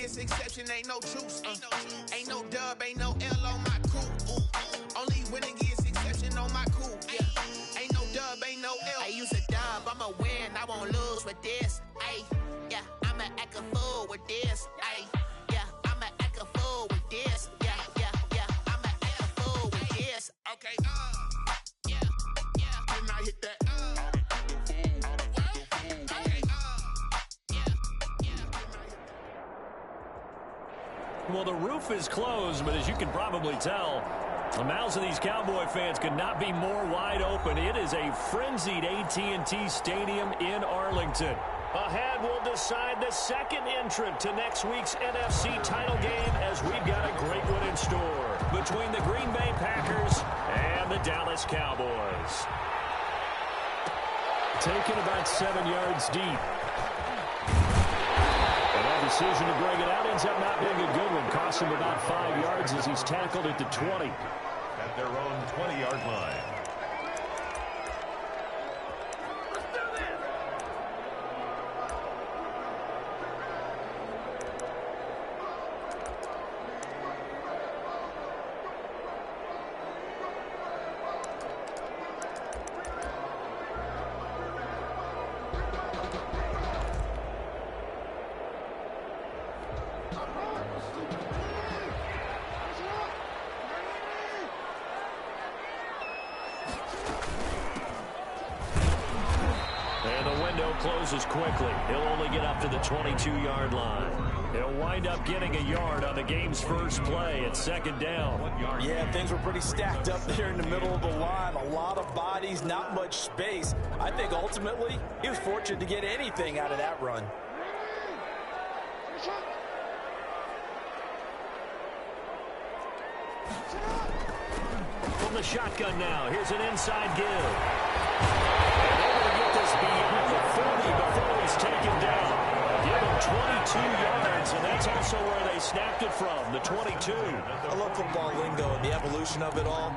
against exception, ain't no truce. Ain't no dub, ain't no L on my crew. Only win against exception on my crew. Yeah. Ain't no dub, ain't no L. I use a dub, I'ma win, I won't lose with this. Ay, yeah, I'ma act a fool with this. Ay, yeah, I'ma act a fool with this. Yeah, yeah, yeah, I'ma act a fool with this. Okay, yeah, yeah. Can I hit that? Well, the roof is closed, but as you can probably tell, the mouths of these Cowboy fans could not be more wide open. It is a frenzied AT&T Stadium in Arlington. Ahead, we'll decide the second entrant to next week's NFC title game as we've got a great one in store between the Green Bay Packers and the Dallas Cowboys. Taken about 7 yards deep. Decision to bring it out ends up not being a good one. Cost him about 5 yards as he's tackled at the 20. At their own 20-yard line. Closes quickly. He'll only get up to the 22-yard line. He'll wind up getting a yard on the game's first play at second down. Yeah, things were pretty stacked up there in the middle of the line. A lot of bodies, not much space. I think ultimately he was fortunate to get anything out of that run. From the shotgun now, here's an inside give. Beyond the 40 before he's taken down. Give him 22 yards, and that's also where they snapped it from, the 22. I love football lingo and the evolution of it all.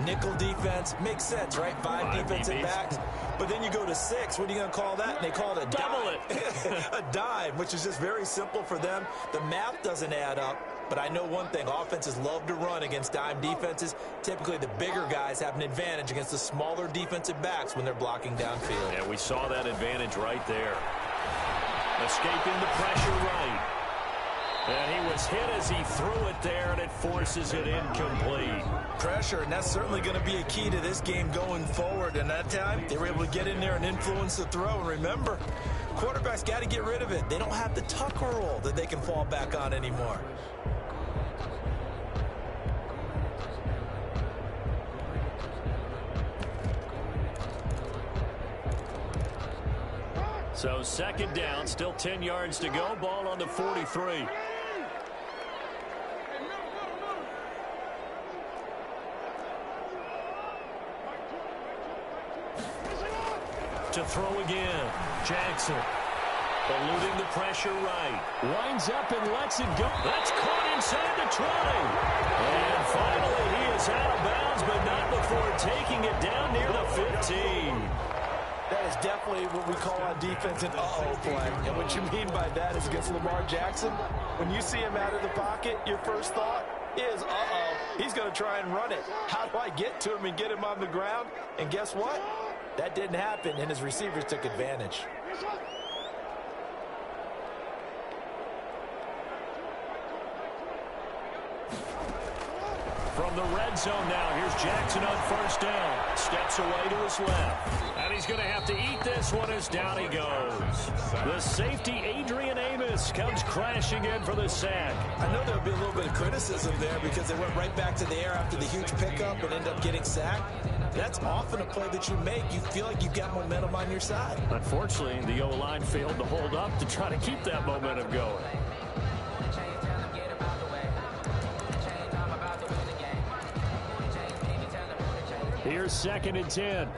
Nickel defense makes sense, right? Five defensive backs. But then you go to 6. What are you going to call that? And they call it a dime. A dime, which is just very simple for them. The math doesn't add up. But I know one thing, offenses love to run against dime defenses. Typically, the bigger guys have an advantage against the smaller defensive backs when they're blocking downfield. Yeah, we saw that advantage right there. Escaping the pressure right. And he was hit as he threw it there, and it forces it incomplete. Pressure, and that's certainly going to be a key to this game going forward. And that time, they were able to get in there and influence the throw. And remember, quarterbacks got to get rid of it. They don't have the tucker roll that they can fall back on anymore. So second down, still 10 yards to go. Ball on the 43. To throw again. Jackson. Eluding the pressure right. Winds up and lets it go. That's caught inside the 20. And finally he is out of bounds, but not before taking it down near the 15. That is definitely what we call on defense an uh-oh play. And what you mean by that is against Lamar Jackson, when you see him out of the pocket, your first thought is, uh-oh, he's going to try and run it. How do I get to him and get him on the ground? And guess what? That didn't happen, and his receivers took advantage. From the red zone now, here's Jackson on first down. Steps away to his left. And he's going to have to eat this one as down he goes. The safety, Adrian Amos, comes crashing in for the sack. I know there'll be a little bit of criticism there because they went right back to the air after the huge pickup and ended up getting sacked. That's often a play that you make. You feel like you've got momentum on your side. Unfortunately, the O-line failed to hold up to try to keep that momentum going. Here's second and 10.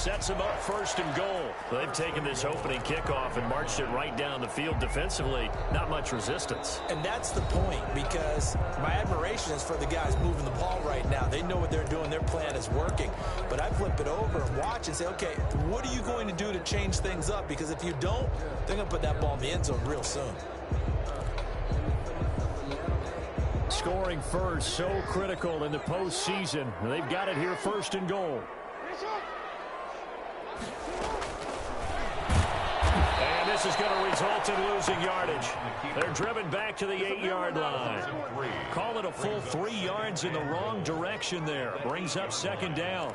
sets them up first and goal. They've taken this opening kickoff and marched it right down the field defensively. Not much resistance. And that's the point, because my admiration is for the guys moving the ball right now. They know what they're doing. Their plan is working. But I flip it over and watch and say, okay, what are you going to do to change things up? Because if you don't, they're going to put that ball in the end zone real soon. Scoring first, so critical in the postseason. They've got it here first and goal. And this is going to result in losing yardage. They're driven back to the 8-yard line. Call it a full 3 yards in the wrong direction there. Brings up second down.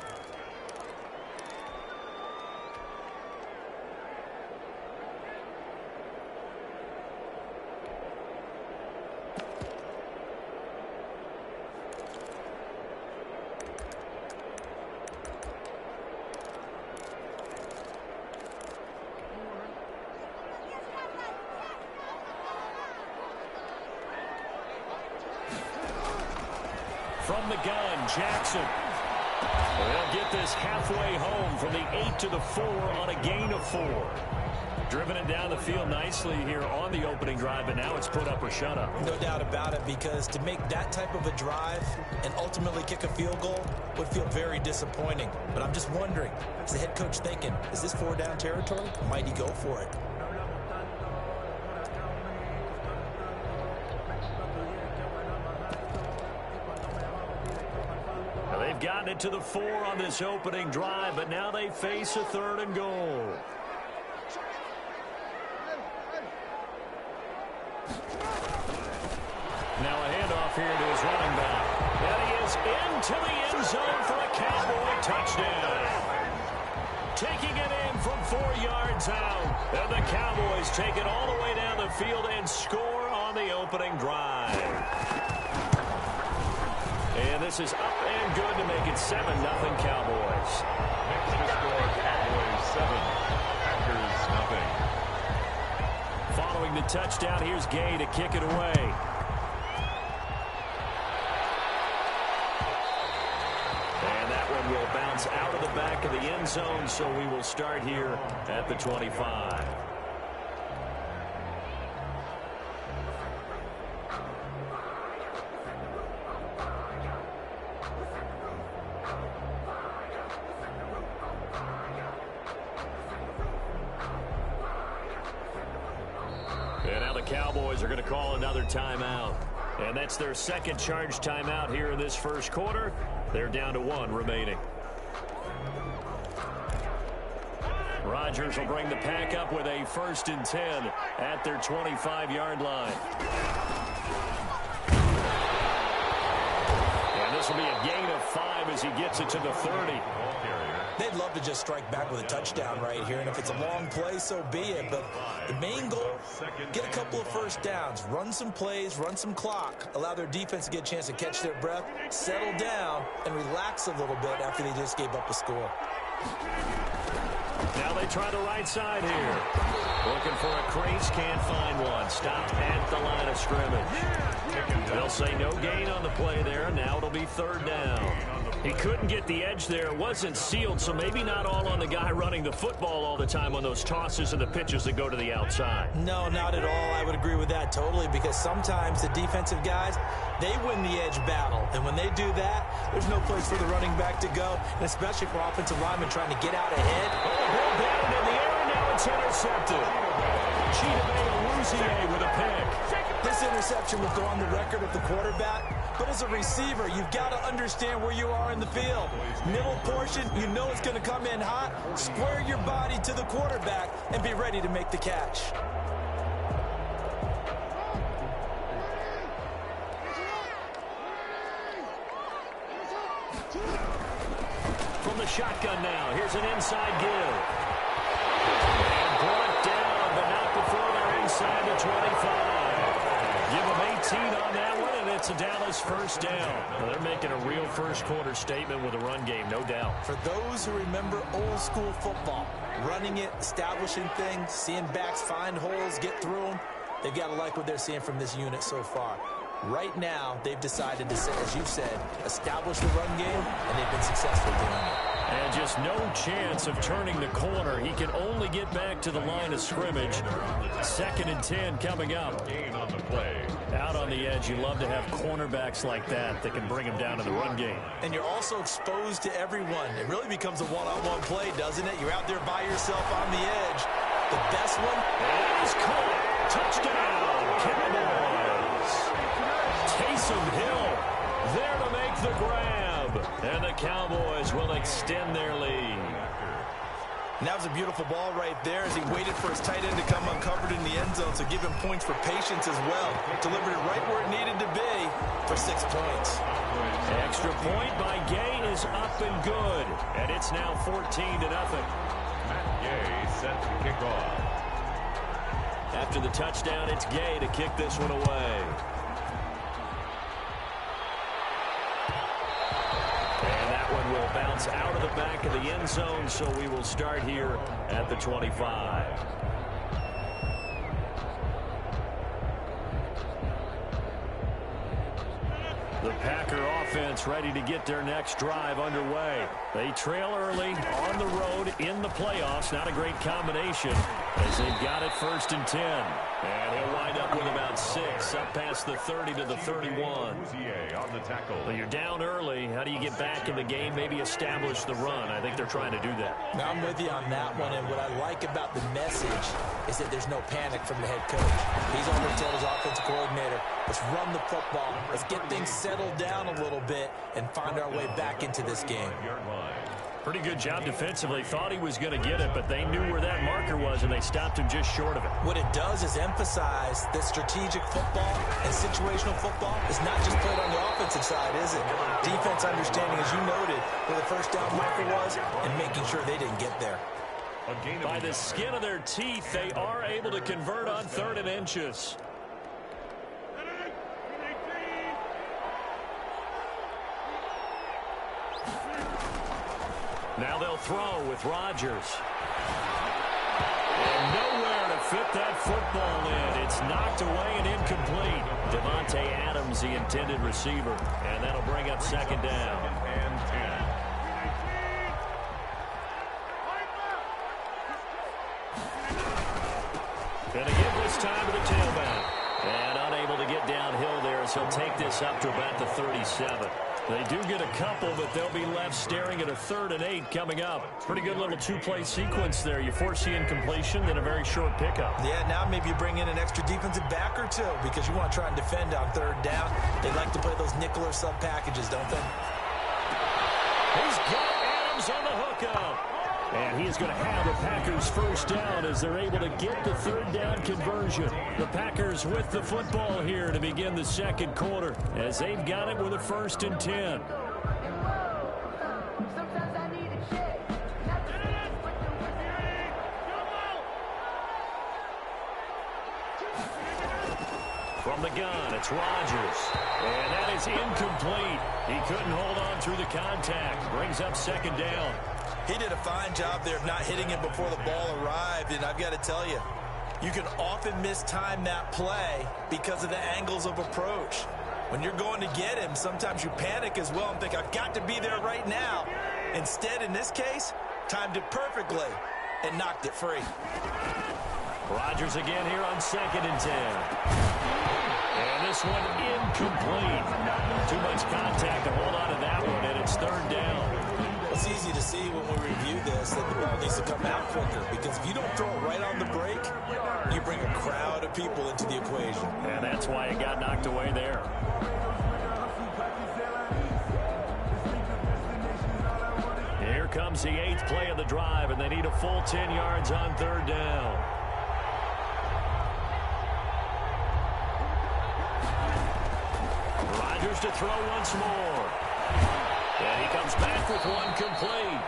From the gun, Jackson. They'll get this halfway home from the 8 to the 4 on a gain of 4. Driven it down the field nicely here on the opening drive, but now it's put up or shut up. No doubt about it, because to make that type of a drive and ultimately kick a field goal would feel very disappointing. But I'm just wondering, is the head coach thinking, is this 4-down territory? Might he go for it? They've gotten it to the 4 on this opening drive, but now they face a 3rd and goal. Now a handoff here to his running back. And he is into the end zone for a Cowboy touchdown. Taking it in from 4 yards out. And the Cowboys take it all the way down the field and score on the opening drive. And this is up and good to make it 7-0 Cowboys. Next to score, Cowboys 7, Packers nothing. Following the touchdown, here's Gay to kick it away. And that one will bounce out of the back of the end zone, so we will start here at the 25. And now the Cowboys are going to call another timeout. And that's their second charge timeout here in this first quarter. They're down to 1 remaining. Rodgers will bring the pack up with a 1st and 10 at their 25-yard line. And this will be a gain of 5 as he gets it to the 30. They'd love to just strike back with a touchdown right here, and if it's a long play, so be it. But the main goal, get a couple of first downs, run some plays, run some clock, allow their defense to get a chance to catch their breath, settle down, and relax a little bit after they just gave up a score. Now they try the right side here. Looking for a crease, can't find one. Stopped at the line of scrimmage. They'll say no gain on the play there. Now it'll be 3rd down. He couldn't get the edge there. It wasn't sealed, so maybe not all on the guy running the football all the time on those tosses and the pitches that go to the outside. No, not at all. I would agree with that totally, because sometimes the defensive guys, they win the edge battle. And when they do that, there's no place for the running back to go, and especially for offensive linemen trying to get out ahead. Ball down in the air, and now it's intercepted. Cheetah with a pick. This interception will go on the record of the quarterback, but as a receiver, you've got to understand where you are in the field. Middle portion, you know it's going to come in hot. Square your body to the quarterback and be ready to make the catch. From the shotgun now, here's an inside give. And brought down, but not before they're inside the 25. Give them 18 on that one, and it's a Dallas 1st down. Well, they're making a real first quarter statement with a run game, no doubt. For those who remember old school football, running it, establishing things, seeing backs find holes, get through them, they've got to like what they're seeing from this unit so far. Right now, they've decided to, as you said, establish the run game, and they've been successful doing it. And just no chance of turning the corner. He can only get back to the line of scrimmage. 2nd and 10 coming up. Gain on the play. Out on the edge, you love to have cornerbacks like that can bring him down to the run game. And you're also exposed to everyone. It really becomes a one-on-one play, doesn't it? You're out there by yourself on the edge. The best one. It is caught. Touchdown, Cowboys. Taysom Hill there to make the grab. And the Cowboys will extend their lead. And that was a beautiful ball right there as he waited for his tight end to come uncovered in the end zone, so give him points for patience as well. Delivered it right where it needed to be for 6 points. Extra point by Gay is up and good. And it's now 14-0. Matt Gay set to kick off. After the touchdown, it's Gay to kick this one away. And that one will bounce out of the back of the end zone, so we will start here at the 25. The Packer offense ready to get their next drive underway. They trail early on the road in the playoffs. Not a great combination as they've got it 1st and 10. And he'll wind up with about 6 up past the 30 to the 31. On the tackle. Well, you're down early. How do you get back in the game? Maybe establish the run. I think they're trying to do that. Now, I'm with you on that one, and what I like about the message is that there's no panic from the head coach. He's already told his offensive coordinator, let's run the football. Let's get things settled down a little bit and find our way back into this game. Pretty good job defensively. Thought he was going to get it, but they knew where that marker was, and they stopped him just short of it. What it does is emphasize that strategic football and situational football is not just played on the offensive side, is it? Defense understanding, as you noted, where the first down marker was and making sure they didn't get there. By the skin of their teeth, they are able to convert on 3rd and inches. Now they'll throw with Rodgers. And nowhere to fit that football in. It's knocked away and incomplete. Devontae Adams, the intended receiver. And that'll bring up 2nd down. And 10. Going to give this time to the tailback. And unable to get downhill there, so he'll take this up to about the 37. They do get a couple, but they'll be left staring at a 3rd and 8 coming up. Pretty good little 2-play sequence there. You force the incompletion, then a very short pickup. Yeah, now maybe you bring in an extra defensive back or two because you want to try and defend on 3rd down. They like to play those nickel or sub packages, don't they? He's got Adams on the hookup. And he's going to have the Packers 1st down as they're able to get the 3rd down conversion. The Packers with the football here to begin the 2nd quarter as they've got it with a 1st and 10. From the gun, it's Rodgers. And that is incomplete. He couldn't hold on through the contact. Brings up 2nd down. He did a fine job there of not hitting him before the ball arrived, and I've got to tell you, you can often mistime that play because of the angles of approach. When you're going to get him, sometimes you panic as well and think, I've got to be there right now. Instead, in this case, timed it perfectly and knocked it free. Rodgers again here on 2nd and 10. And this one incomplete. Too much contact to hold on to that one, and it's 3rd down. It's easy to see when we review this that the ball needs to come out quicker because if you don't throw it right on the break, you bring a crowd of people into the equation. And that's why it got knocked away there. Here comes the 8th play of the drive, and they need a full 10 yards on 3rd down. Rodgers to throw once more. And he comes back with one complete.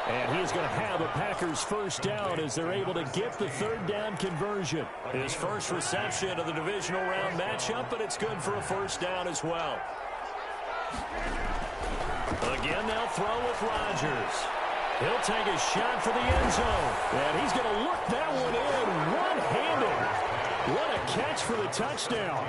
And he's going to have a Packers 1st down as they're able to get the 3rd down conversion. His first reception of the divisional round matchup, but it's good for a 1st down as well. Again, they'll throw with Rodgers. He'll take a shot for the end zone. And he's going to look that one in one-handed. What a catch for the touchdown.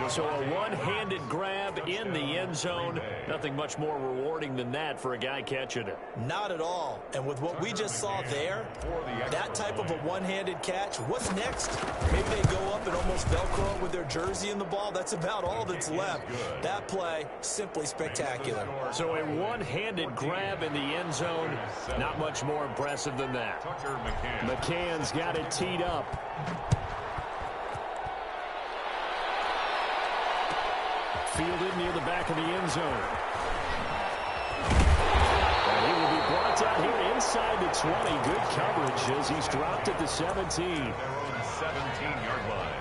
So a one-handed grab in the end zone. Nothing much more rewarding than that for a guy catching it. Not at all. And with what we just saw there, that type of a one-handed catch, what's next? Maybe they go up and almost Velcro it with their jersey in the ball. That's about all that's left. That play, simply spectacular. So a one-handed grab in the end zone. Not much more impressive than that. McCann's got it teed up. Fielded near the back of the end zone. And he will be brought down here inside the 20. Good coverage as he's dropped at the 17. Their own 17-yard line.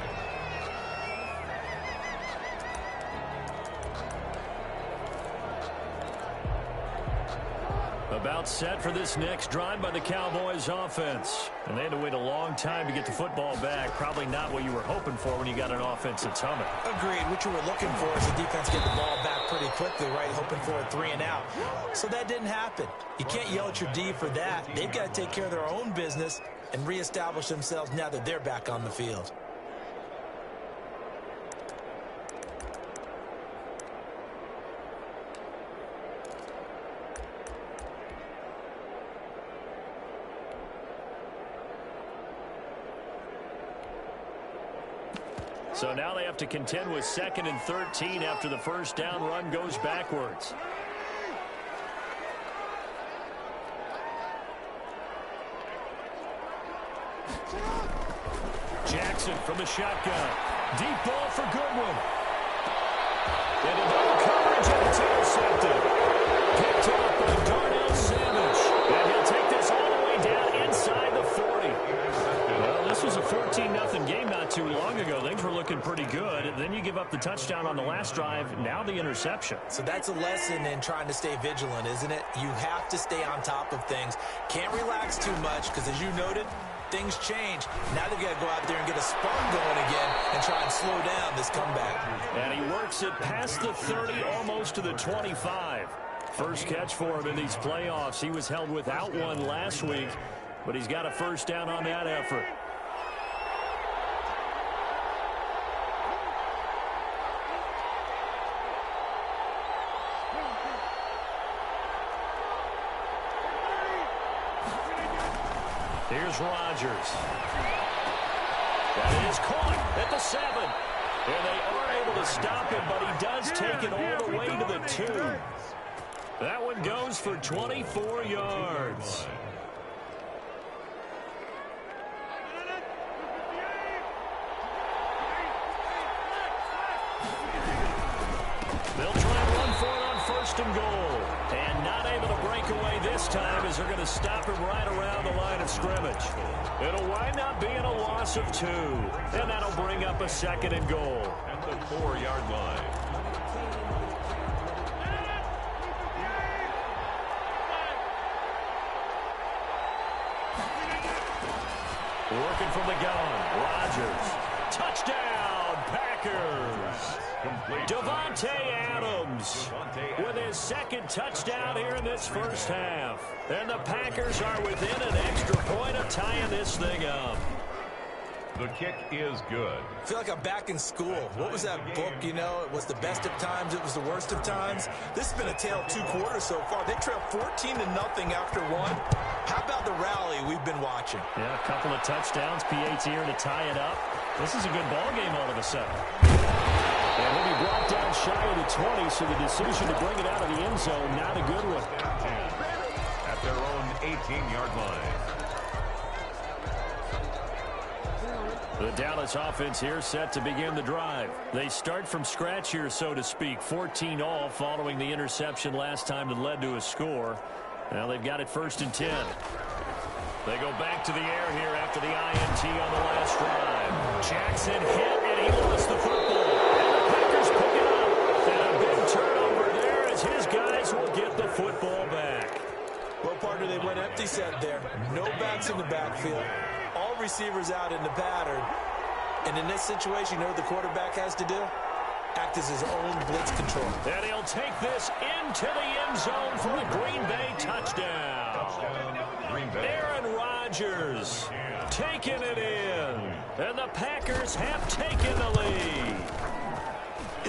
About set for this next drive by the Cowboys offense. And they had to wait a long time to get the football back. Probably not what you were hoping for when you got an offense that's humming. Agreed. What you were looking for is the defense get the ball back pretty quickly, right? Hoping for a 3 and out. So that didn't happen. You can't yell at your D for that. They've got to take care of their own business and reestablish themselves now that they're back on the field. So now they have to contend with 2nd and 13 after the first down run goes backwards. Jackson from the shotgun. Deep ball for Goodwin. And in double coverage, and it's intercepted. Picked up by Darnell Savage. And he'll take this all the way down inside the 40. Well, this was a 14-0 game not too long ago. Things were looking pretty good. Then you give up the touchdown on the last drive. Now the interception. So that's a lesson in trying to stay vigilant, isn't it? You have to stay on top of things. Can't relax too much because, as you noted, things change. Now they've got to go out there and get a spark going again and try and slow down this comeback. And he works it past the 30, almost to the 25. First catch for him in these playoffs. He was held without one last week, but he's got a first down on that effort. Here's Rodgers. That is caught at the 7. And they are able to stop him, but he does take it all the way to the 2. That one goes for 24 yards. They'll try and run for it on 1st and goal. And not able to break away this time as they're going to stop him right around the line of scrimmage. It'll wind up being a loss of 2. And that'll bring up a 2nd and goal. At the 4-yard line. Working from the gun. Rodgers. Touchdown, Packers. Davante Adams with his 2nd touchdown here in this first half. And the Packers are within an extra point of tying this thing up. The kick is good. I feel like I'm back in school. What was that book, you know? It was the best of times. It was the worst of times. This has been a tale of 2 quarters so far. They trailed 14-0 after 1. How about the rally we've been watching? Yeah, a couple of touchdowns. PAT here to tie it up. This is a good ball game all of a sudden. And he'll be brought down shy of the 20, so the decision to bring it out of the end zone, not a good one. At their own 18-yard line. The Dallas offense here set to begin the drive. They start from scratch here, so to speak. 14-all following the interception last time that led to a score. Now they've got it 1st and 10. They go back to the air here after the INT on the last drive. Jackson hit, and he lost the football. And the Packers pick it up. And a big turnover there as his guys will get the football back. Well, partner, they went empty set there. No backs in the backfield. All receivers out in the pattern. And in this situation, you know what the quarterback has to do? Act as his own blitz control. And he'll take this into the end zone for a Green Bay touchdown. Green Bay. Aaron Rodgers taking it in. And the Packers have taken the lead.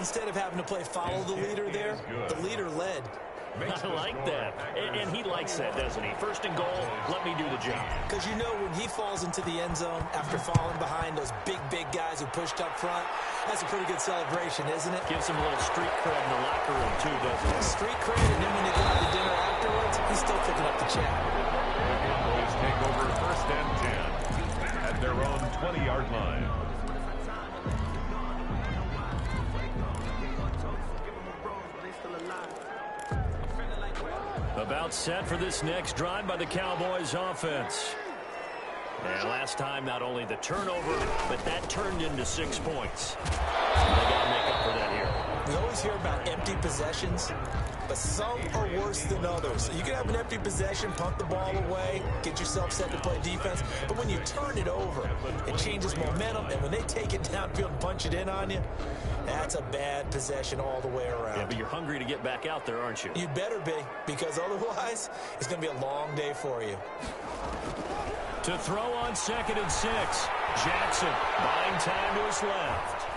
Instead of having to play follow the leader there, the leader led. I like that. And he likes that, doesn't he? First and goal, let me do the job. Because you know when he falls into the end zone after falling behind those big guys who pushed up front, that's a pretty good celebration, isn't it? Gives him a little street cred in the locker room, too, doesn't it? Street cred, and then when they go out to dinner afterwards, he's still picking up the check. The Cowboys take over 1st and 10 at their own 20-yard line. About set for this next drive by the Cowboys offense. And last time, not only the turnover, but that turned into 6 points. They got to make up for that here. We always hear about empty possessions, but some are worse than others. You can have an empty possession, punt the ball away, get yourself set to play defense, but when you turn it over, it changes momentum, and when they take it downfield and punch it in on you, that's a bad possession all the way around. Yeah, but you're hungry to get back out there, aren't you? You better be, because otherwise, it's going to be a long day for you. To throw on 2nd and 6. Jackson buying time to his left.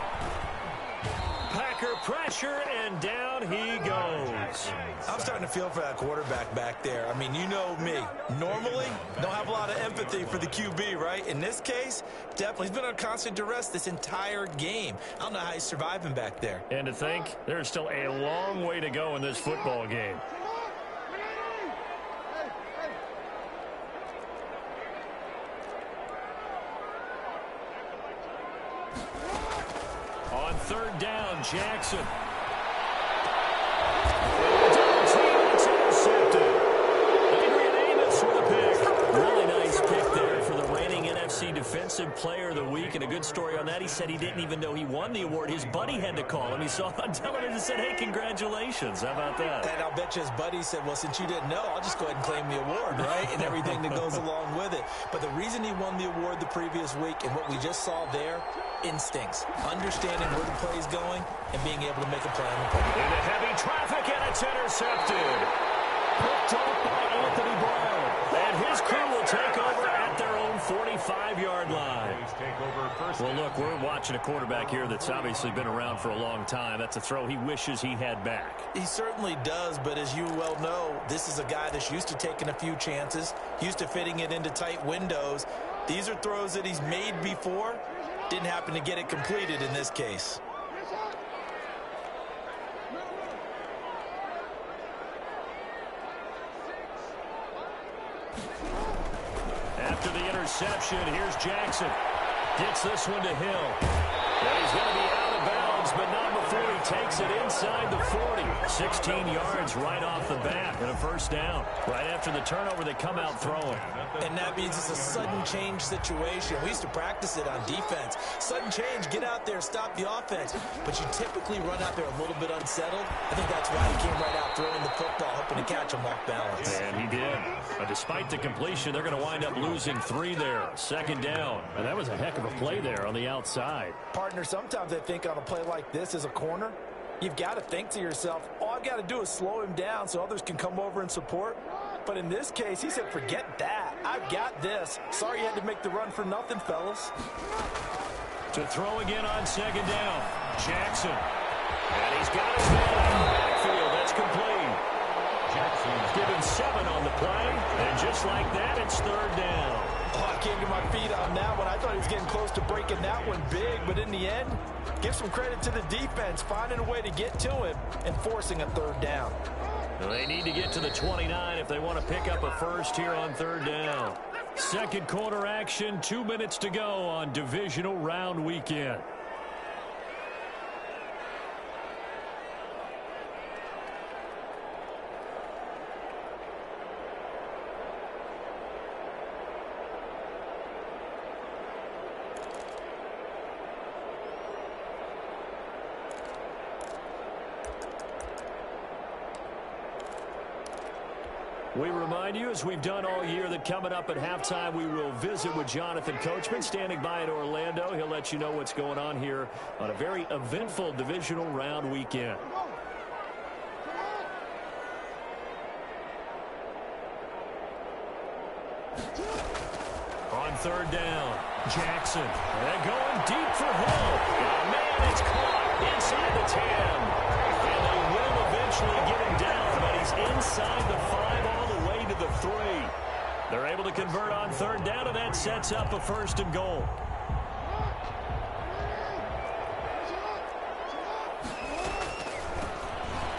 Packer pressure, and down he goes. I'm starting to feel for that quarterback back there. I mean, you know me. Normally, don't have a lot of empathy for the QB, right? In this case, definitely. He's been on constant duress this entire game. I don't know how he's surviving back there. And to think, there's still a long way to go in this football game. On 3rd down, Jackson. It's intercepted. Adrian Amos with a pick. Really nice pick there for the reigning NFC Defensive Player of the Week. And a good story on that. He said he didn't even know he won the award. His buddy had to call him. He saw it on television and said, hey, congratulations. How about that? And I'll bet you his buddy said, well, since you didn't know, I'll just go ahead and claim the award, right? And everything that goes along with it. But the reason he won the award the previous week and what we just saw there, instincts, understanding where the play is going, and being able to make a play on the play. Into heavy traffic, and it's intercepted. Picked off by Anthony Brown. And his crew will take over at their own 45-yard line. Well, look, we're watching a quarterback here that's obviously been around for a long time. That's a throw he wishes he had back. He certainly does, but as you well know, this is a guy that's used to taking a few chances, used to fitting it into tight windows. These are throws that he's made before. Didn't happen to get it completed in this case. After the interception, here's Jackson. Gets this one to Hill. And he's going to be out of bounds, but not before he takes it inside the 40. 16 yards right off the bat and a 1st down. Right after the turnover, they come out throwing. And that means it's a sudden change situation. We used to practice it on defense. Sudden change, get out there, stop the offense. But you typically run out there a little bit unsettled. I think that's why he came right out throwing the football, hoping to catch him off balance. And he did. But despite the completion, they're going to wind up losing 3 there. 2nd down. And that was a heck of a play there on the outside. Partner, sometimes I think on a play like this as a corner, you've got to think to yourself, all I've got to do is slow him down so others can come over and support. But in this case, he said, forget that. I've got this. Sorry you had to make the run for nothing, fellas. To throw again on 2nd down. Jackson. And he's got his man out of the backfield. That's complete. Jackson's given 7 on the play. And just like that, it's 3rd down. Oh, I can't get my feet on that one. I thought he was getting close to breaking that one big. But in the end, give some credit to the defense, finding a way to get to him and forcing a 3rd down. Well, they need to get to the 29 if they want to pick up a first here on 3rd down. 2nd quarter action, 2 minutes to go on Divisional Round Weekend. We remind you, as we've done all year, that coming up at halftime, we will visit with Jonathan Coachman, standing by in Orlando. He'll let you know what's going on here on a very eventful divisional round weekend. On third down. Jackson. They're going deep for Hill. Oh, man, it's caught inside the 10. And they will eventually get him down, but he's inside the 5 all the way to the 3. They're able to convert on third down, and that sets up a 1st and goal.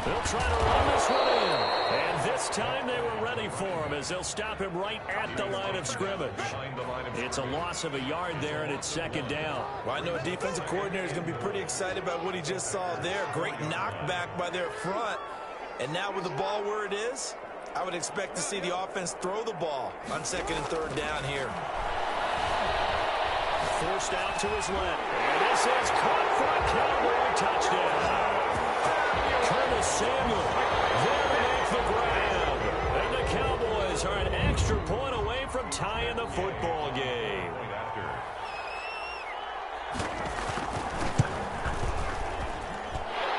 They'll try to run this one in. And this time they were ready for him as they'll stop him right at the line of scrimmage. It's a loss of a yard there, and it's 2nd down. Well, I know a defensive coordinator is going to be pretty excited about what he just saw there. Great knockback by their front. And now with the ball where it is, I would expect to see the offense throw the ball on 2nd and 3rd down here. Forced out to his left. And this is caught for a Cowboy touchdown. Curtis Samuel there to make the grab. And the Cowboys are an extra point away from tying the football game.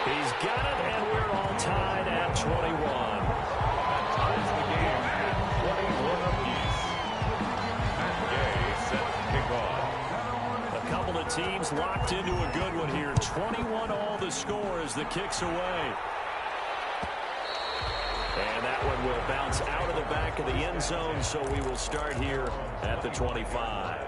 He's got it, and we're all tied at 21. That ties the game at 21 apiece. Matt Gay set kickoff. A couple of teams locked into a good one here. 21 all the score as the kick's away. And that one will bounce out of the back of the end zone, so we will start here at the 25.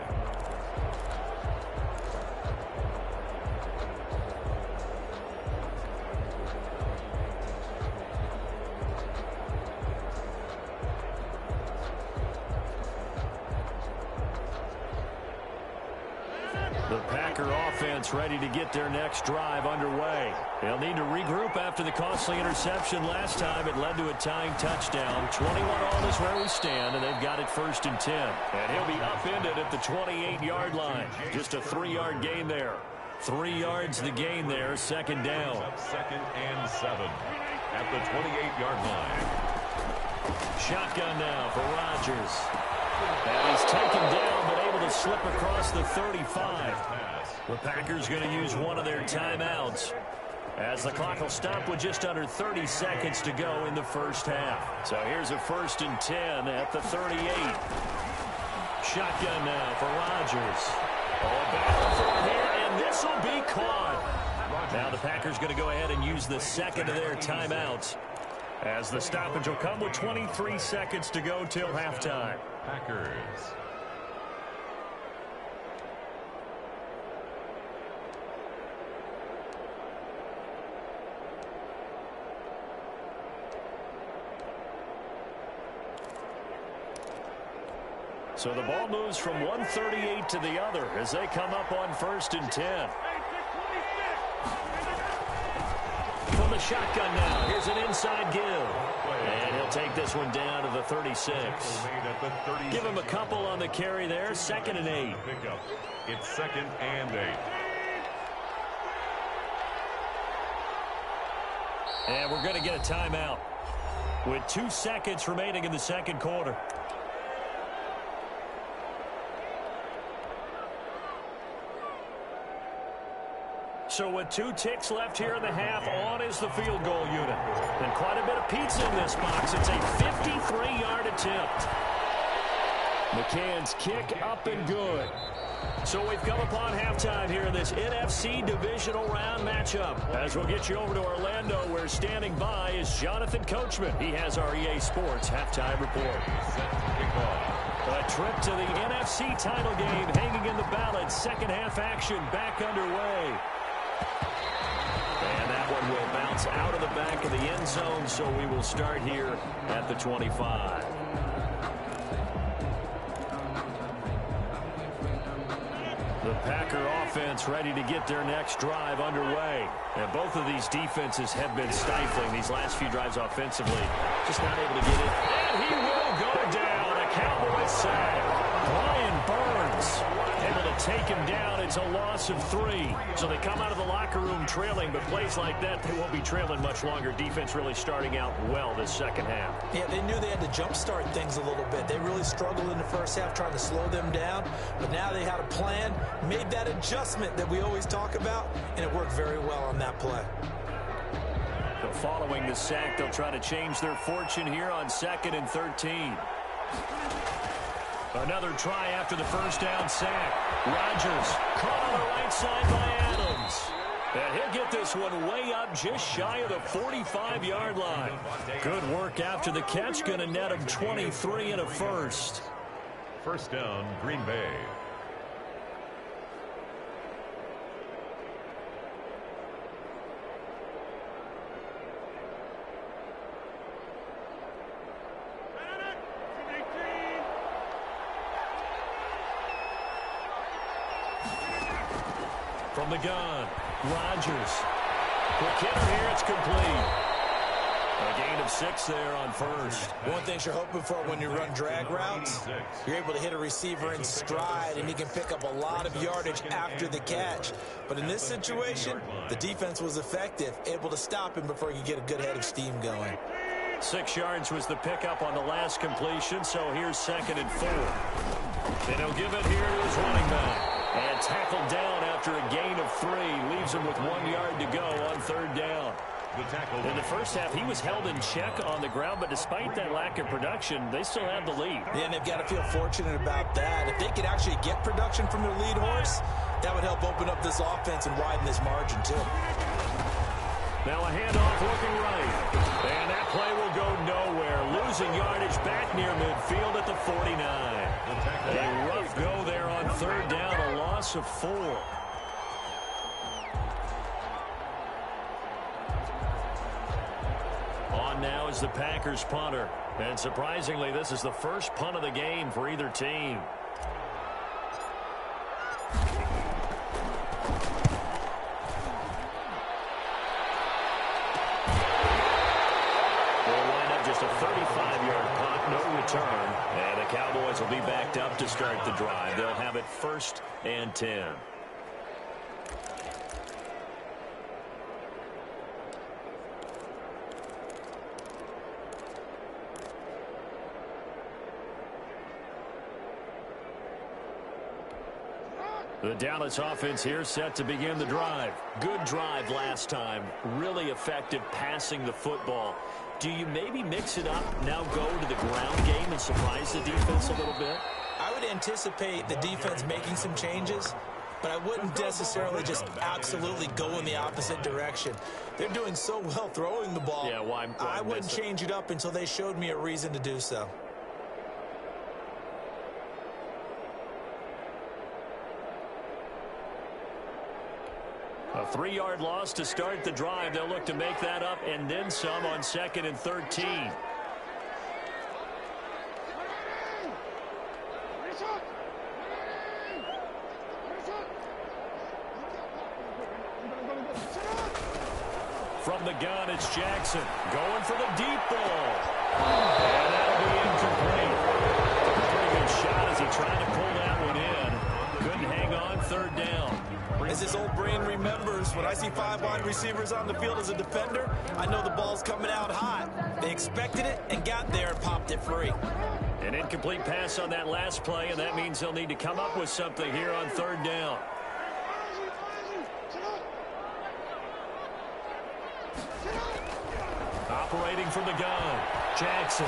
The Packer offense ready to get their next drive underway. They'll need to regroup after the costly interception last time. It led to a tying touchdown. 21 all is where we stand, and they've got it 1st and 10. And he'll be upended at the 28-yard line. Just a 3-yard gain there. 3 yards the gain there, 2nd down. 2nd and 7 at the 28-yard line. Shotgun now for Rodgers. And he's taken down, but able to slip across the 35. The Packers going to use one of their timeouts as the clock will stop with just under 30 seconds to go in the first half. So here's a 1st and 10 at the 38. Shotgun now for Rodgers. Battle for here, and this will be caught. Now the Packers going to go ahead and use the 2nd of their timeouts as the stoppage will come with 23 seconds to go till halftime. Packers. So the ball moves from 138 to the other as they come up on 1st and 10. From the shotgun now, here's an inside give. And he'll take this one down to the 36. Give him a couple on the carry there, 2nd and 8. It's 2nd and 8. And we're going to get a timeout with 2 seconds remaining in the 2nd quarter. So with 2 ticks left here in the half, on is the field goal unit. And quite a bit of pizza in this box. It's a 53-yard attempt. McCann's kick up and good. So we've come upon halftime here in this NFC Divisional Round matchup. As we'll get you over to Orlando, where standing by is Jonathan Coachman. He has our EA Sports halftime report. A trip to the NFC title game hanging in the balance. Second half action back underway. And that one will bounce out of the back of the end zone, so we will start here at the 25. The Packer offense ready to get their next drive underway. And both of these defenses have been stifling these last few drives offensively. Just not able to get it. And he will go down. A Cowboys sack. Brian Burns able to take him down. It's a loss of 3. So they come out of the locker room trailing, but plays like that, they won't be trailing much longer. Defense really starting out well this second half. Yeah, they knew they had to jumpstart things a little bit. They really struggled in the first half trying to slow them down, but now they had a plan, made that adjustment that we always talk about, and it worked very well on that play. So following the sack, they'll try to change their fortune here on 2nd and 13. Another try after the first down sack. Rodgers caught on the right side by Adams. And he'll get this one way up just shy of the 45-yard line. Good work after the catch. Going to net him 23 and a first. First down, Green Bay. From the gun, Rodgers. Quick hitter here, it's complete. A gain of 6 there on first. One thing you're hoping for when you run drag routes, you're able to hit a receiver in stride, and he can pick up a lot of yardage after the catch. But in this situation, the defense was effective, able to stop him before he could get a good head of steam going. 6 yards was the pickup on the last completion, so here's 2nd and 4. And he'll give it here to his running back. And tackled down after a gain of 3. Leaves him with 1 yard to go on 3rd down. In the first half, he was held in check on the ground, but despite that lack of production, they still have the lead. Yeah, and they've got to feel fortunate about that. If they could actually get production from their lead horse, that would help open up this offense and widen this margin, too. Now a handoff looking right. And that play will go nowhere. Losing yardage back near midfield at the 49. A rough go there on 3rd down, a loss of 4. On now is the Packers punter. And surprisingly, this is the first punt of the game for either team. Just a 35-yard punt, no return. And the Cowboys will be backed up to start the drive. They'll have it 1st and 10. The Dallas offense here set to begin the drive. Good drive last time. Really effective passing the football. Do you maybe mix it up, now go to the ground game and surprise the defense a little bit? I would anticipate the defense making some changes, but I wouldn't necessarily just absolutely go in the opposite direction. They're doing so well throwing the ball. Yeah, why I wouldn't change it up until they showed me a reason to do so. A 3-yard loss to start the drive. They'll look to make that up and then some on 2nd and 13. From the gun, it's Jackson going for the deep ball. And that'll be incomplete. Pretty good shot as he tried to pull that one in. Couldn't hang on 3rd down. As his old brain remembers, when I see 5 wide receivers on the field as a defender, I know the ball's coming out hot. They expected it and got there and popped it free. An incomplete pass on that last play, and that means they'll need to come up with something here on 3rd down. Operating from the gun, Jackson.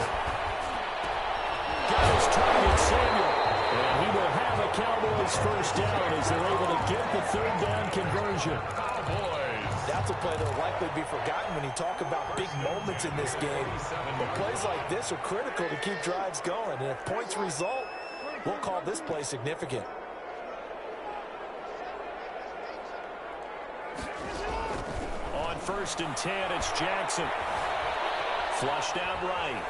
Got his target, Samuel. And he will have a Cowboys 1st down as they're able to get the 3rd down conversion. That's a play that will likely be forgotten when you talk about big moments in this game. But plays like this are critical to keep drives going. And if points result, we'll call this play significant. On 1st and 10, it's Jackson. Flushed out right.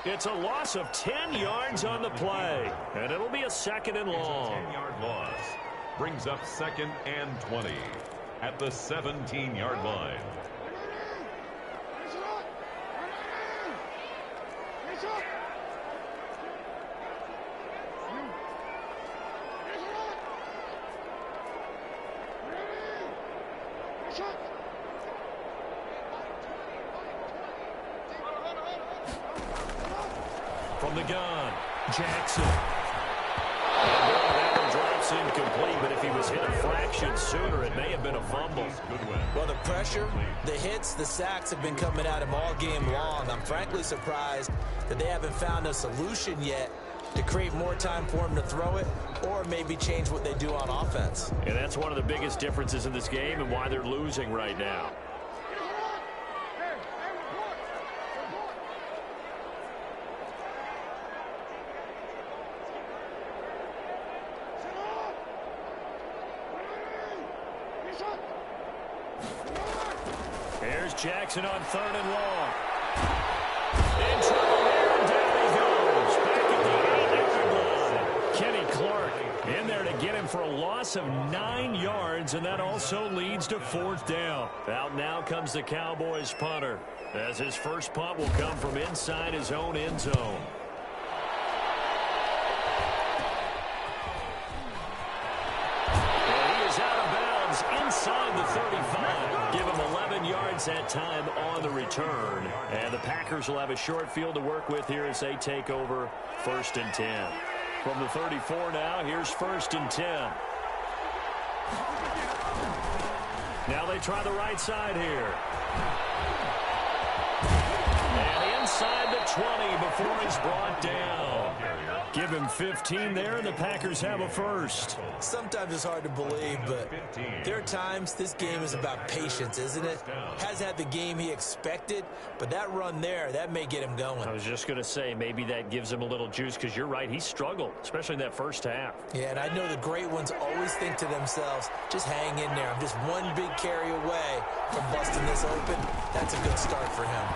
It's a loss of 10 yards on the play. And it'll be a 2nd and long. It's a 10-yard loss. Brings up 2nd and 20 at the 17-yard line. From the gun, Jackson. And that one drops incomplete, but if he was hit a fraction sooner, it may have been a fumble. Well, the pressure, the hits, the sacks have been coming at him all game long. I'm frankly surprised that they haven't found a solution yet to create more time for him to throw it, or maybe change what they do on offense. And that's one of the biggest differences in this game and why they're losing right now. Here's Jackson on 3rd and long. In trouble here, and down he goes. Back at the 8-yard line. Kenny Clark in there to get him for a loss of 9 yards, and that also leads to 4th down. Out now comes the Cowboys punter, as his first punt will come from inside his own end zone. And he is out of bounds inside the 35. Give him 11 yards that time on the return. And the Packers will have a short field to work with here as they take over 1st and 10. From the 34 now, here's 1st and 10. Now they try the right side here. And inside the 20 before he's brought down. Give him 15 there, and the Packers have a first. Sometimes it's hard to believe, but there are times this game is about patience, isn't it? Has had the game he expected, but that run there, that may get him going. I was just going to say, maybe that gives him a little juice, because you're right, he struggled, especially in that first half. Yeah, and I know the great ones always think to themselves, just hang in there. I'm just one big carry away from busting this open. That's a good start for him.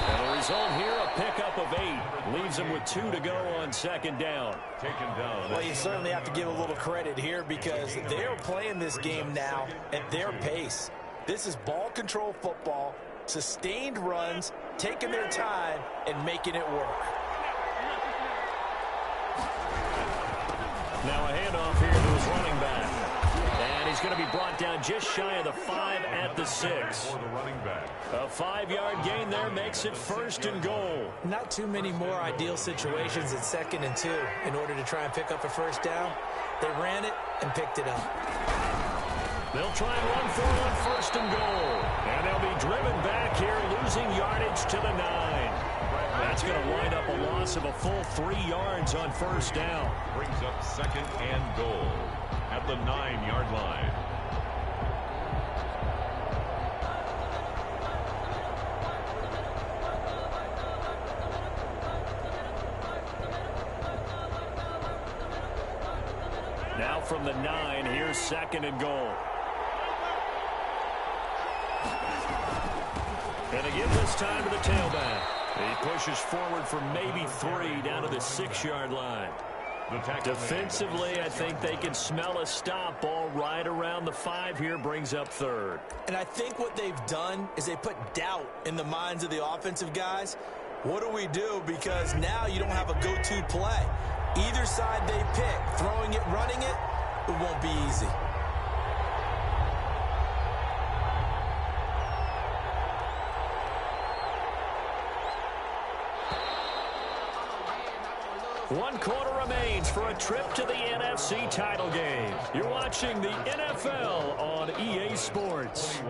And the result here, a pickup of 8. Leaves him with 2 to go on 2nd down. Taken down. Well, you certainly have to give a little credit here because they're playing this game now at their pace. This is ball control football, sustained runs, taking their time, and making it work. Now a handoff here to his running back. And he's going to be brought down just shy of the 5 at the 6. For the running back. A 5-yard gain there makes it 1st and goal. Not too many more ideal situations at 2nd and 2 in order to try and pick up a first down. They ran it and picked it up. They'll try and run for it on 1st and goal. And they'll be driven back here, losing yardage to the 9. That's going to wind up a loss of a full 3 yards on 1st down. Brings up 2nd and goal at the 9-yard line. Now from the 9, here's 2nd and goal. And they give this time to the tailback. He pushes forward for maybe 3 down to the 6-yard line. Defensively, I think they can smell a stop ball right around the 5 here, brings up 3rd. And I think what they've done is they put doubt in the minds of the offensive guys. What do we do? Because now you don't have a go-to play. Either side they pick, throwing it, running it, it won't be easy. One quarter remains for a trip to the NFC title game. You're watching the NFL on EA Sports.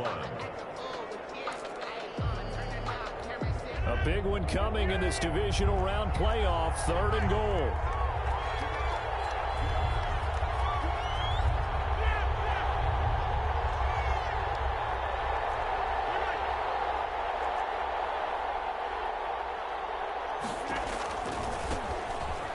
A big one coming in this divisional round playoff, 3rd and goal.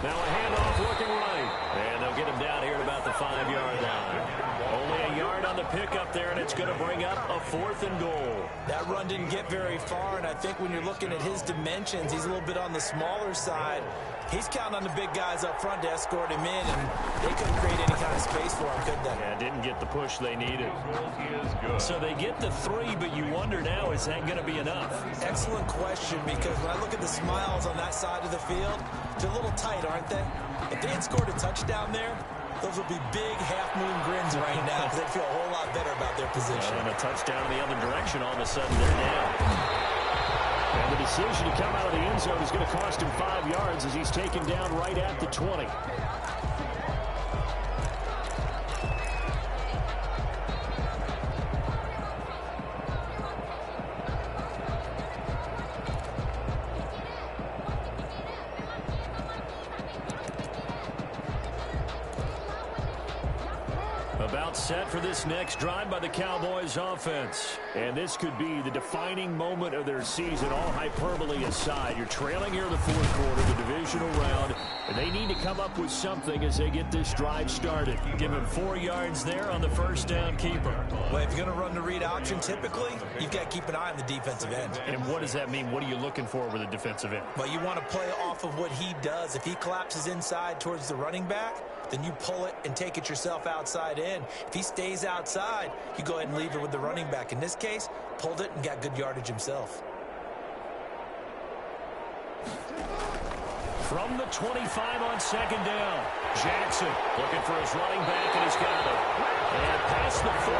Now a handoff looking right. And they'll get him down here at about the 5-yard line. Only a yard on the pickup there, and it's going to bring up a 4th and goal. That run didn't get very far, and I think when you're looking at his dimensions, he's a little bit on the smaller side. He's counting on the big guys up front to escort him in, and they couldn't create any kind of space for him, could they? Yeah, didn't get the push they needed. So they get the 3, but you wonder now, is that going to be enough? Excellent question, because when I look at the smiles on that side of the field, they're a little tight, aren't they? If they had scored a touchdown there, those would be big half-moon grins right now because they'd feel a whole lot better about their position. And a touchdown in the other direction, all of a sudden they're down. And the decision to come out of the end zone is going to cost him 5 yards as he's taken down right at the 20. About set for this next drive by the Cowboys offense. And this could be the defining moment of their season, all hyperbole aside. You're trailing here in the fourth quarter, the divisional round, and they need to come up with something as they get this drive started. Give them 4 yards there on the first down keeper. Well, if you're going to run the read option, typically, you've got to keep an eye on the defensive end. And what does that mean? What are you looking for with a defensive end? Well, you want to play off of what he does. If he collapses inside towards the running back, then you pull it and take it yourself outside in. If he stays outside, you go ahead and leave it with the running back. In this case, pulled it and got good yardage himself. From the 25 on second down, Jackson looking for his running back, and he's got it. And past the 40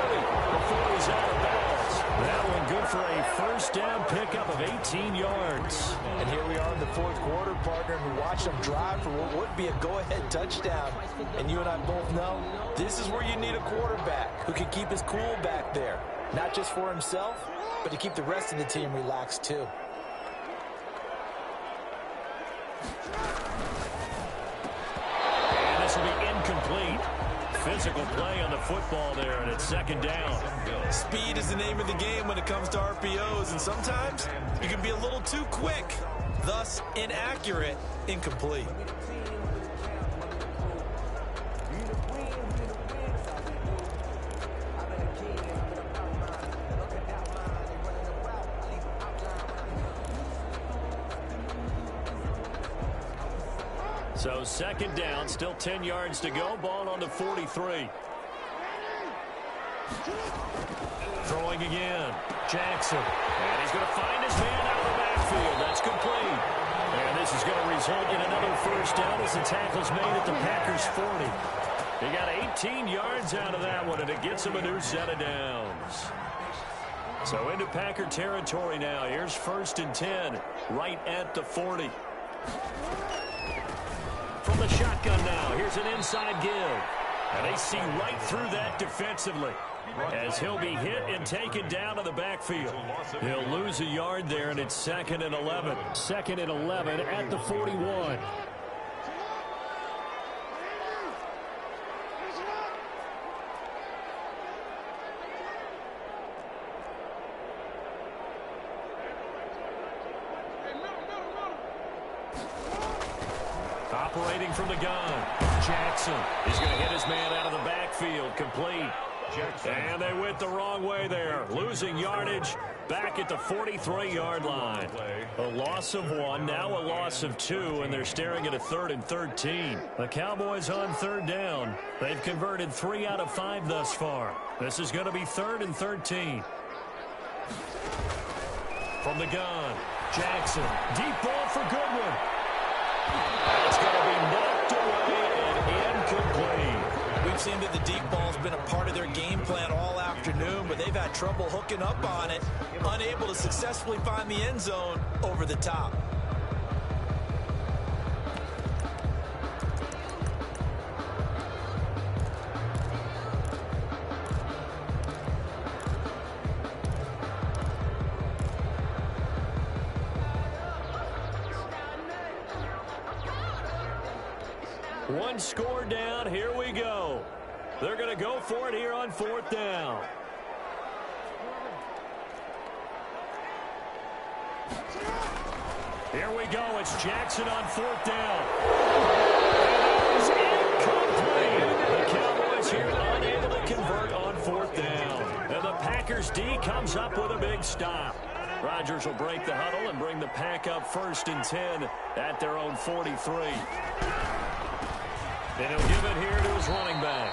before he's out of bounds. That one good for a first down pickup of 18 yards. And here we are in the fourth quarter, partner, and we watch them drive for what would be a go-ahead touchdown. And you and I both know this is where you need a quarterback who can keep his cool back there. Not just for himself, but to keep the rest of the team relaxed too. And this will be incomplete. Physical play on the football there, and it's second down. Speed is the name of the game when it comes to RPOs, and sometimes you can be a little too quick, thus inaccurate, incomplete. So second down, still 10 yards to go. Ball on the 43. Throwing again. Jackson. And he's going to find his man out of the backfield. That's complete. And this is going to result in another first down as the tackle's made at the Packers' 40. He got 18 yards out of that one, and it gets him a new set of downs. So into Packer territory now. Here's first and 10, right at the 40. From the shotgun now, here's an inside give. And they see right through that defensively as he'll be hit and taken down to the backfield. He'll lose a yard there, and it's second and 11. Second and 11 at the 41. Operating from the gun, Jackson is going to hit his man out of the backfield, complete. And they went the wrong way there, losing yardage back at the 43-yard line. A loss of 1, now a loss of 2, and they're staring at a 3rd and 13. The Cowboys on third down. They've converted 3 out of 5 thus far. This is going to be 3rd and 13. From the gun, Jackson, deep ball for Goodwin. It's going to be knocked away and incomplete. We've seen that the deep ball's been a part of their game plan all afternoon, but they've had trouble hooking up on it, unable to successfully find the end zone over the top. One score down, here we go. They're going to go for it here on fourth down. Here we go, it's Jackson on fourth down. And it is incomplete. The Cowboys here unable to convert on fourth down. And the Packers D comes up with a big stop. Rodgers will break the huddle and bring the Pack up 1st and 10 at their own 43. And he'll give it here to his running back.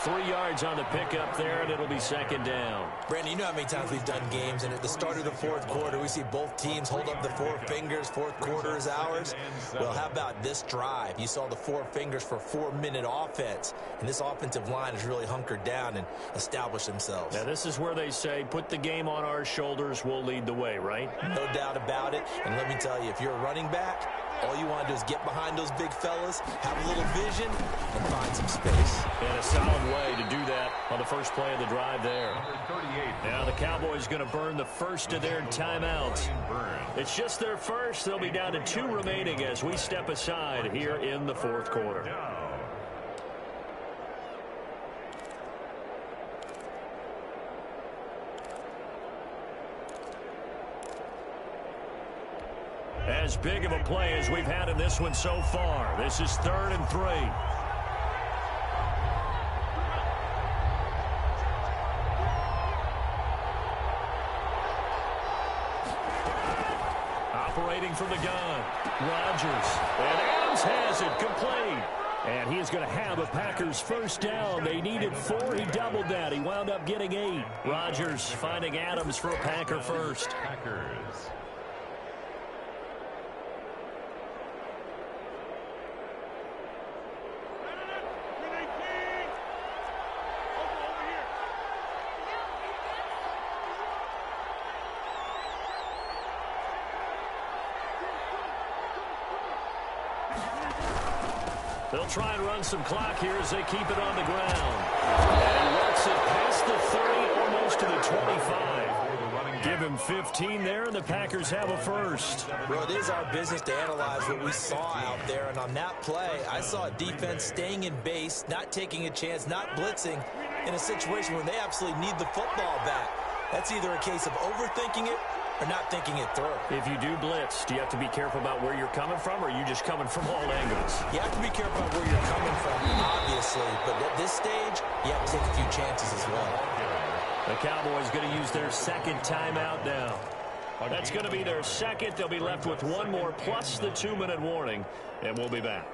3 yards on the pickup there, and it'll be second down. Brandon, you know how many times we've done games, and at the start of the fourth quarter, we see both teams hold up the 4 fingers. Fourth quarter is ours. Well, how about this drive? You saw the 4 fingers for 4-minute offense, and this offensive line has really hunkered down and established themselves. Now, this is where they say, put the game on our shoulders, we'll lead the way, right? No doubt about it, and let me tell you, if you're a running back, all you want to do is get behind those big fellas, have a little vision, and find some space. And a solid way to do that on the first play of the drive there. Now the Cowboys going to burn the first of their timeouts. It's just their first. They'll be down to 2 remaining as we step aside here in the fourth quarter. as big of a play as we've had in this one so far. This is 3rd and 3. Operating from the gun, Rodgers. And Adams has it, complete. And he is going to have a Packers first down. They needed 4. He doubled that. He wound up getting 8. Rodgers finding Adams for a Packer first. Packers. They'll try and run some clock here as they keep it on the ground. And works it past the 30, almost to the 25. Give him 15 there, and the Packers have a first. Well, it is our business to analyze what we saw out there. And on that play, I saw a defense staying in base, not taking a chance, not blitzing in a situation where they absolutely need the football back. That's either a case of overthinking it or not thinking it through. If you do blitz, do you have to be careful about where you're coming from, or are you just coming from all angles? You have to be careful about where you're coming from, obviously. But at this stage, you have to take a few chances as well. The Cowboys going to use their second timeout now. That's going to be their second. They'll be left with one more plus the 2-minute warning, and we'll be back.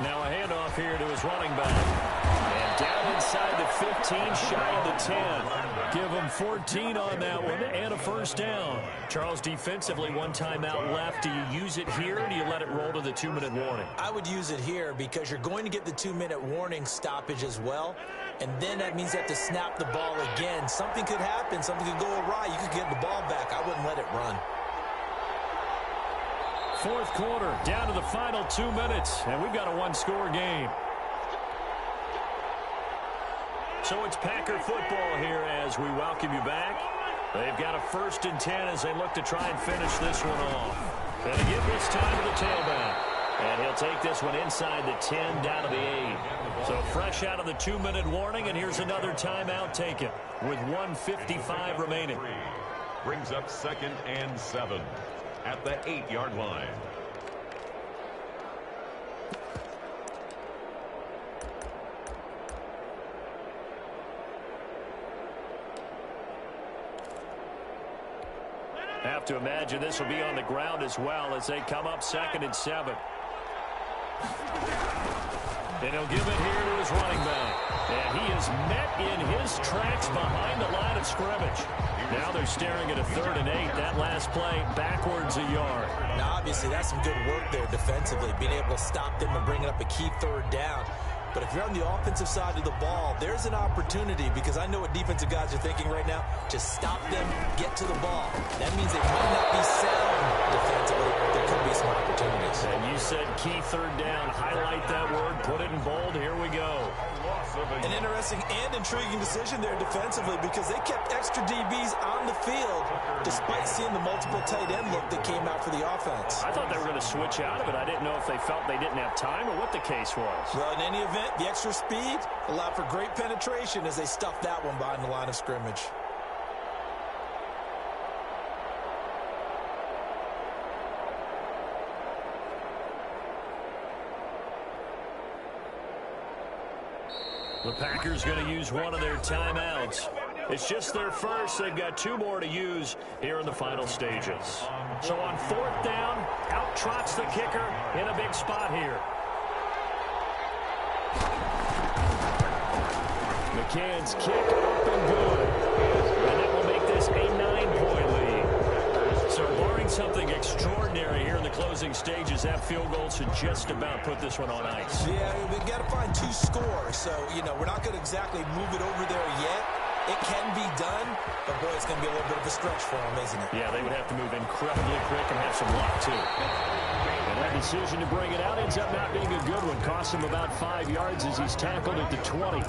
Now a handoff here to his running back. And down inside the 15, shy of the 10. Give him 14 on that one and a first down. Charles, defensively, one timeout left. Do you use it here, or do you let it roll to the 2-minute warning? I would use it here because you're going to get the 2-minute warning stoppage as well. And then that means you have to snap the ball again. Something could happen. Something could go awry. You could get the ball back. I wouldn't let it run. Fourth quarter, down to the final 2 minutes, and we've got a one-score game. So it's Packer football here as we welcome you back. They've got a 1st and 10 as they look to try and finish this one off. Going to give this time to the tailback. And he'll take this one inside the 10, down to the 8. So fresh out of the 2-minute warning, and here's another timeout taken with 1:55 remaining. Brings up 2nd and 7 at the 8-yard line. Have to imagine this will be on the ground as well as they come up 2nd and 7. And he'll give it here to his running back. And he is met in his tracks behind the line of scrimmage. Now they're staring at a 3rd and 8. That last play backwards a yard. Now, obviously, that's some good work there defensively, being able to stop them and bringing up a key 3rd down. But if you're on the offensive side of the ball, there's an opportunity, because I know what defensive guys are thinking right now. Just stop them, get to the ball. That means they might not be sound defensively. There could be some opportunities. And you said key 3rd down. Highlight that word. Put it in bold. Here we go. An interesting and intriguing decision there defensively, because they kept extra DBs on the field despite seeing the multiple tight end look that came out for the offense. I thought they were going to switch out of it. I didn't know if they felt they didn't have time or what the case was. Well, in any event, the extra speed allowed for great penetration as they stuffed that one behind the line of scrimmage. The Packers going to use one of their timeouts. It's just their first. They've got 2 more to use here in the final stages. So on 4th down, out trots the kicker in a big spot here. McCann's kick up and good. And that will make this a 9-point lead. So barring something extraordinary here in the closing stages, that field goal should just about put this one on ice. Yeah, we've got to find 2 scores. So, we're not going to exactly move it over there yet. It can be done, but boy, it's going to be a little bit of a stretch for them, isn't it? Yeah, they would have to move incredibly quick and have some luck, too. And that decision to bring it out ends up not being a good one. Costs him about 5 yards as he's tackled at the 20.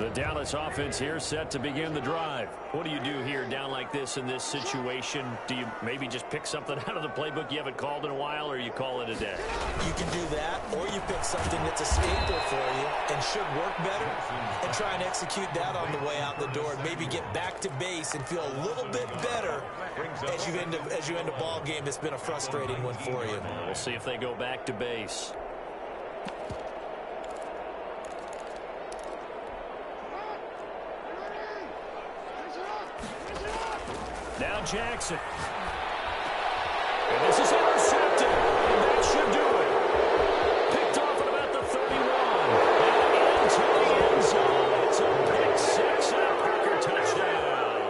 The Dallas offense here set to begin the drive. What do you do here down like this in this situation? Do you maybe just pick something out of the playbook you haven't called in a while, or you call it a day? You can do that, or you pick something that's a staple for you and should work better and try and execute that on the way out the door and maybe get back to base and feel a little bit better as you end a ball game that's been a frustrating one for you. We'll see if they go back to base. Now Jackson. And this is intercepted. And that should do it. Picked off at about the 31. And into the end zone. It's a pick six and a Packer touchdown.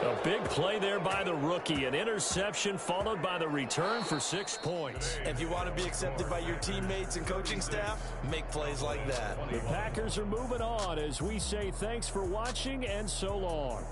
A big play there by the rookie. An interception followed by the return for 6 points. If you want to be accepted by your teammates and coaching staff, make plays like that. The Packers are moving on as we say thanks for watching and so long.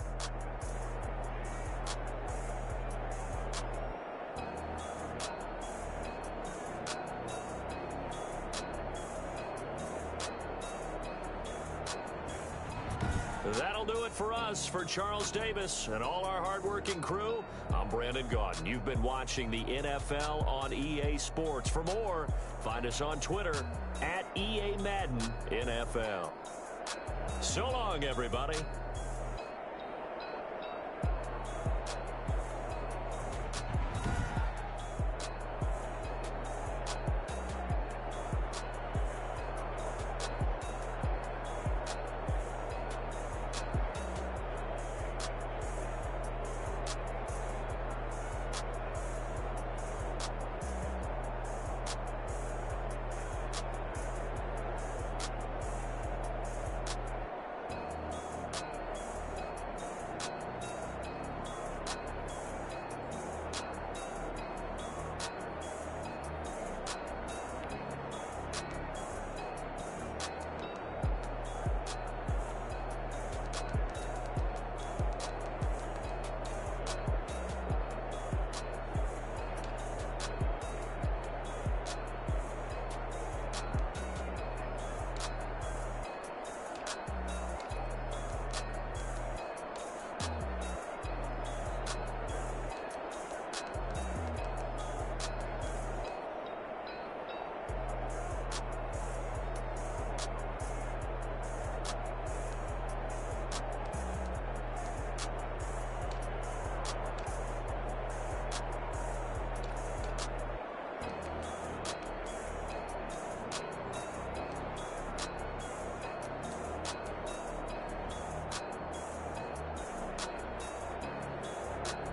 That'll do it for us. For Charles Davis and all our hardworking crew, I'm Brandon Gaudin. You've been watching the NFL on EA Sports. For more, find us on Twitter @EA Madden NFL. So long, everybody.